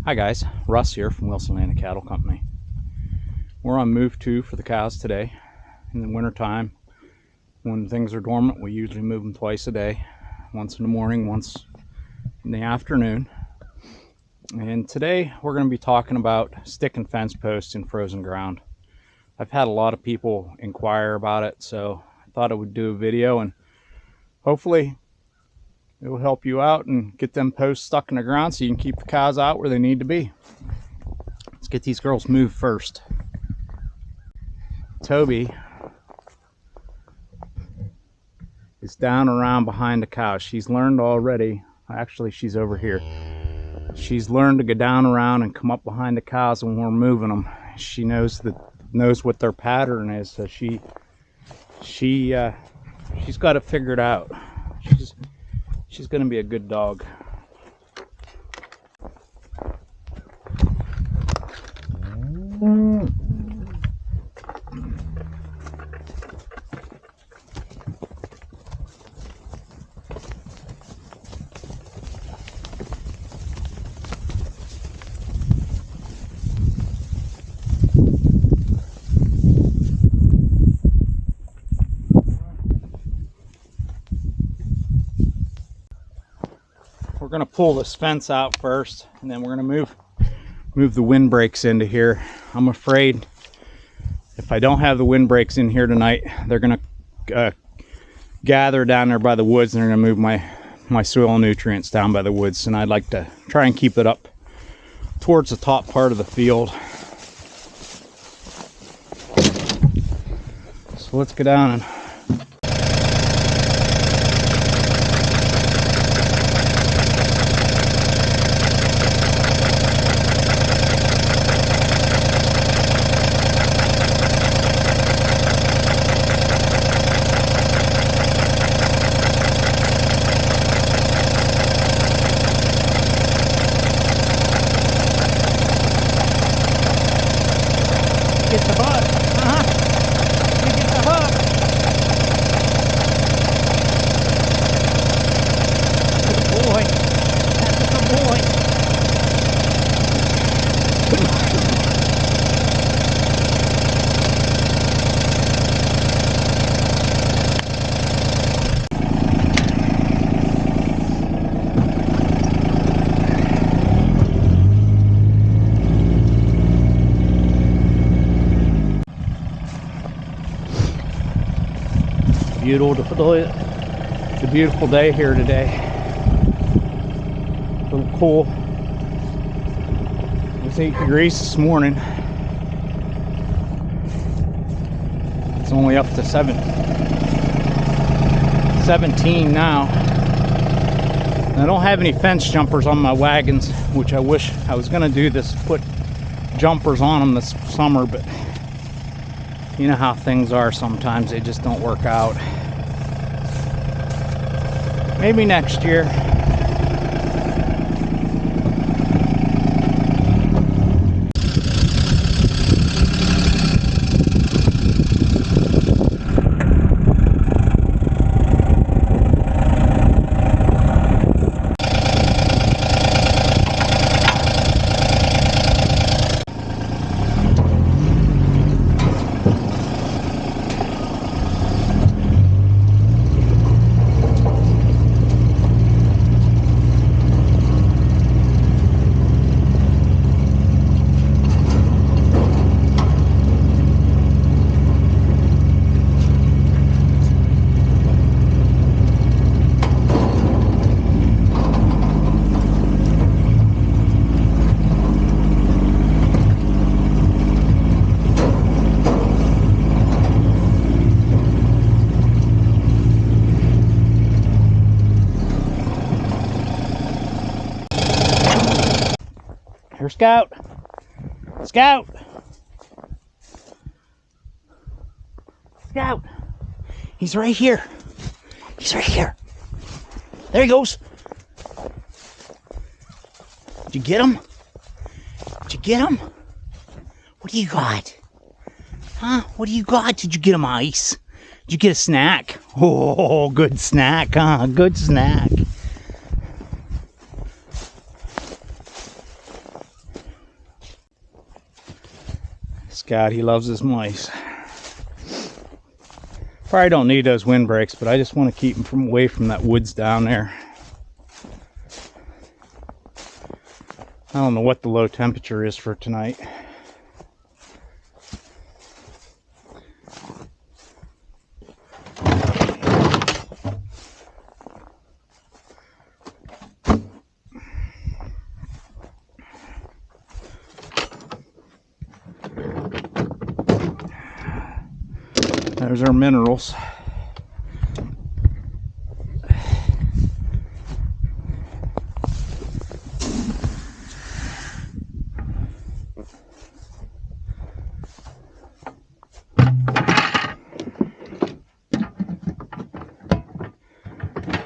Hi guys, Russ here from Wilson Land Cattle Company. We're on move 2 for the cows today. In the winter time, when things are dormant, we usually move them twice a day. Once in the morning, once in the afternoon. And today we're going to be talking about stick and fence posts in frozen ground. I've had a lot of people inquire about it, so I thought I would do a video and hopefully it will help you out and get them posts stuck in the ground so you can keep the cows out where they need to be. Let's get these girls moved first. Toby is down around behind the cows. She's learned already. Actually, she's over here. She's learned to go down around and come up behind the cows when we're moving them. She knows what their pattern is, so she's got it figured out. She's going to be a good dog. We're going to pull this fence out first, and then we're going to move the windbreaks into here. I'm afraid if I don't have the windbreaks in here tonight, they're going to gather down there by the woods, and they're going to move my soil nutrients down by the woods. And I'd like to try and keep it up towards the top part of the field. So let's go down and get the hook. You get the hook. Good boy. That's a good boy. It's a beautiful day here today. A little cool. It was 8 degrees this morning. It's only up to 17 now. And I don't have any fence jumpers on my wagons, which I wish I was going to do this, put jumpers on them this summer, but you know how things are sometimes, they just don't work out. Maybe next year. Here, Scout. Scout. Scout. He's right here. He's right here. There he goes. Did you get him? Did you get him? What do you got? Huh? What do you got? Did you get him ice? Did you get a snack? Oh, good snack, huh? Good snack. scat. He loves his mice. Probably don't need those windbreaks, but I just want to keep him from away from that woods down there. I don't know what the low temperature is for tonight. There's our minerals.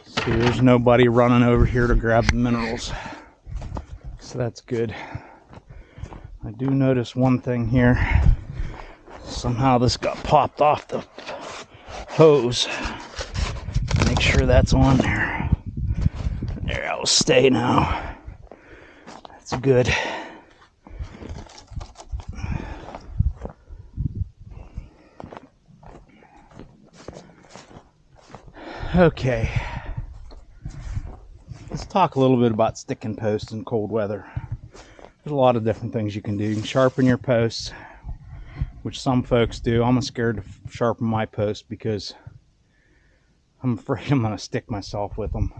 See, there's nobody running over here to grab the minerals, so that's good. I do notice one thing here. Somehow this got popped off the hose. Make sure that's on there. There, I will stay now. That's good. Okay. Let's talk a little bit about sticking posts in cold weather. There's a lot of different things you can do. You can sharpen your posts, which some folks do. I'm scared to sharpen my post because I'm afraid I'm going to stick myself with them.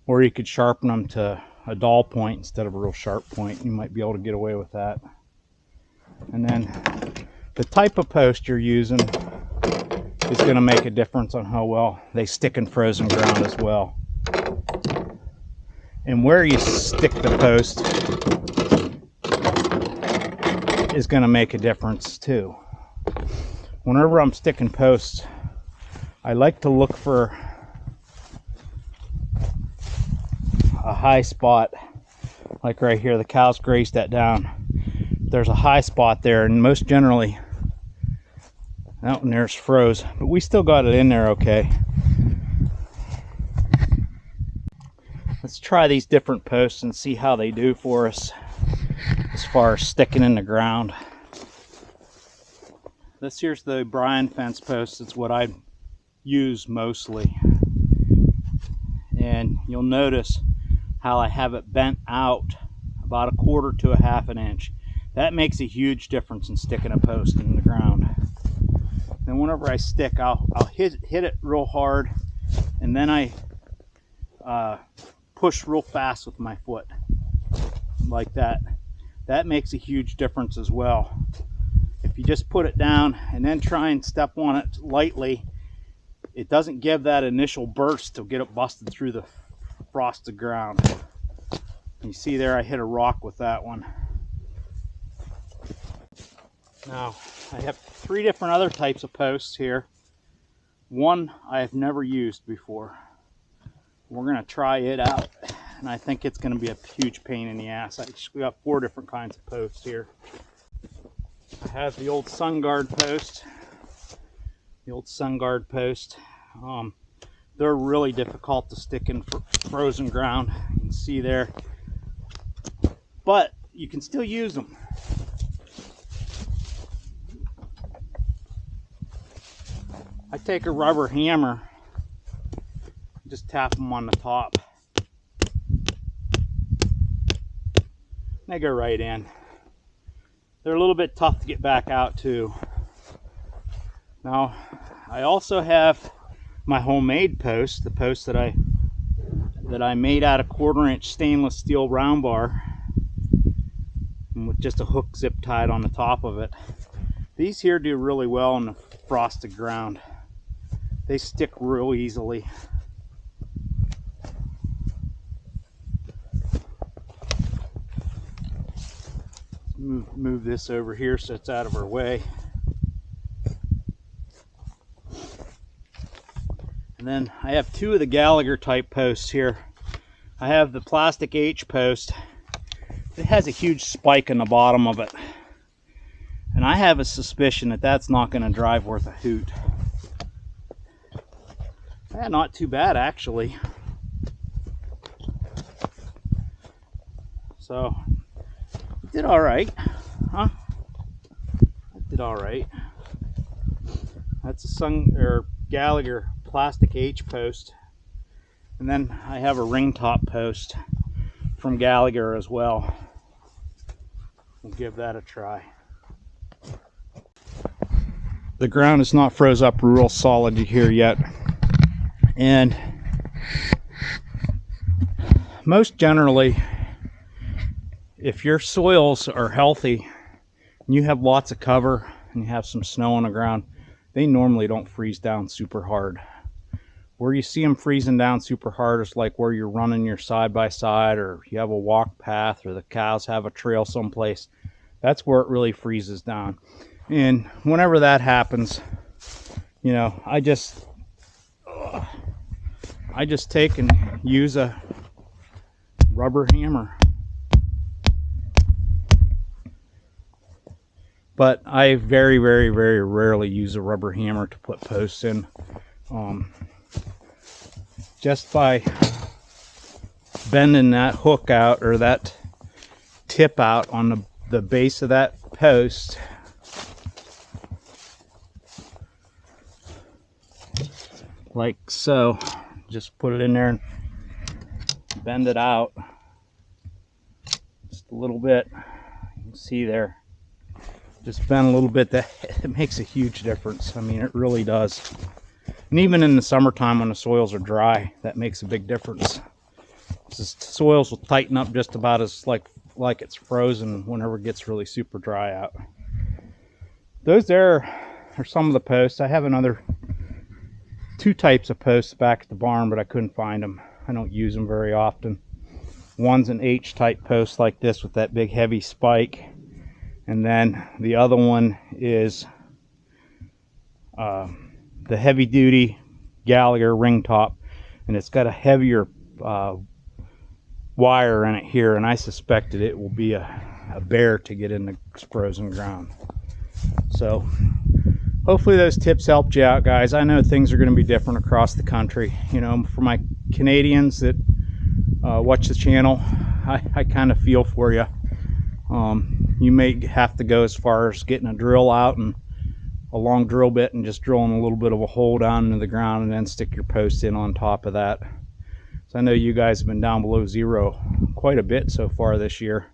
Or you could sharpen them to a dull point instead of a real sharp point. You might be able to get away with that. And then the type of post you're using is going to make a difference on how well they stick in frozen ground as well. And where you stick the post is going to make a difference too. Whenever I'm sticking posts, I like to look for a high spot, like right here. The cows grazed that down. There's a high spot there, and most generally out in there's froze, but we still got it in there okay. Let's try these different posts and see how they do for us as far as sticking in the ground. This here's the Bryan fence post. It's what I use mostly. And you'll notice how I have it bent out about 1/4 to 1/2 inch. That makes a huge difference in sticking a post in the ground. Then whenever I stick, I'll hit it real hard, and then I push real fast with my foot like that. That makes a huge difference as well. If you just put it down and then try and step on it lightly, it doesn't give that initial burst to get it busted through the frosted ground. You see there, I hit a rock with that one. Now, I have 3 different other types of posts here. One I have never used before. We're going to try it out, and I think it's going to be a huge pain in the ass. We got 4 different kinds of posts here. I have the old Sunguard post. The old Sunguard post. They're really difficult to stick in frozen ground. You can see there. But you can still use them. I take a rubber hammer, just tap them on the top. They go right in. They're a little bit tough to get back out too. Now, I also have my homemade post, the post that I made out of 1/4 inch stainless steel round bar, and with just a hook zip tied on the top of it. These here do really well in the frosted ground. They stick real easily. Move this over here so it's out of our way. And then I have 2 of the Gallagher type posts here. I have the plastic H post. It has a huge spike in the bottom of it. And I have a suspicion that that's not going to drive worth a hoot. Not too bad actually. So, did all right, huh? did all right. That's a Gallagher plastic H post. And then I have a ring top post from Gallagher as well. We'll give that a try. The ground is not froze up real solid here yet. And most generally, if your soils are healthy and you have lots of cover and you have some snow on the ground, they normally don't freeze down super hard. Where you see them freezing down super hard is like where you're running your side by side, or you have a walk path, or the cows have a trail someplace. That's where it really freezes down. And whenever that happens, you know, I just take and use a rubber hammer. But I very, very, very rarely use a rubber hammer to put posts in. Just by bending that hook out, or that tip out on the base of that post, like so, just put it in there and bend it out just a little bit. You can see there, just bend a little bit. That it makes a huge difference. I mean, it really does. And even in the summertime when the soils are dry, that makes a big difference. The soils will tighten up just about as like it's frozen whenever it gets really super dry out. Those there are some of the posts. I have another 2 types of posts back at the barn, but I couldn't find them. I don't use them very often. One's an H type post like this with that big heavy spike, and then the other one is the heavy duty Gallagher ring top, and it's got a heavier wire in it here, and I suspected it will be a bear to get in the frozen ground. So hopefully those tips helped you out, guys. I know things are going to be different across the country. You know, for my Canadians that watch the channel, I kind of feel for you. You may have to go as far as getting a drill out and a long drill bit and just drilling a little bit of a hole down into the ground and then stick your post in on top of that. So I know you guys have been down below zero quite a bit so far this year,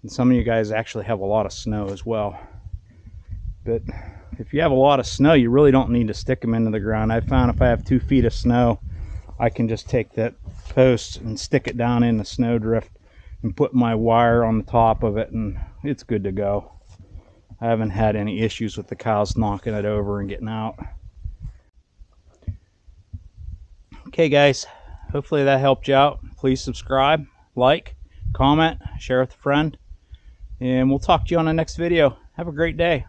and some of you guys actually have a lot of snow as well. But if you have a lot of snow, you really don't need to stick them into the ground. I found if I have 2 feet of snow, I can just take that post and stick it down in the snowdrift and put my wire on the top of it, and it's good to go. I haven't had any issues with the cows knocking it over and getting out. Okay guys, hopefully that helped you out. Please subscribe, like, comment, share with a friend, and we'll talk to you on the next video. Have a great day.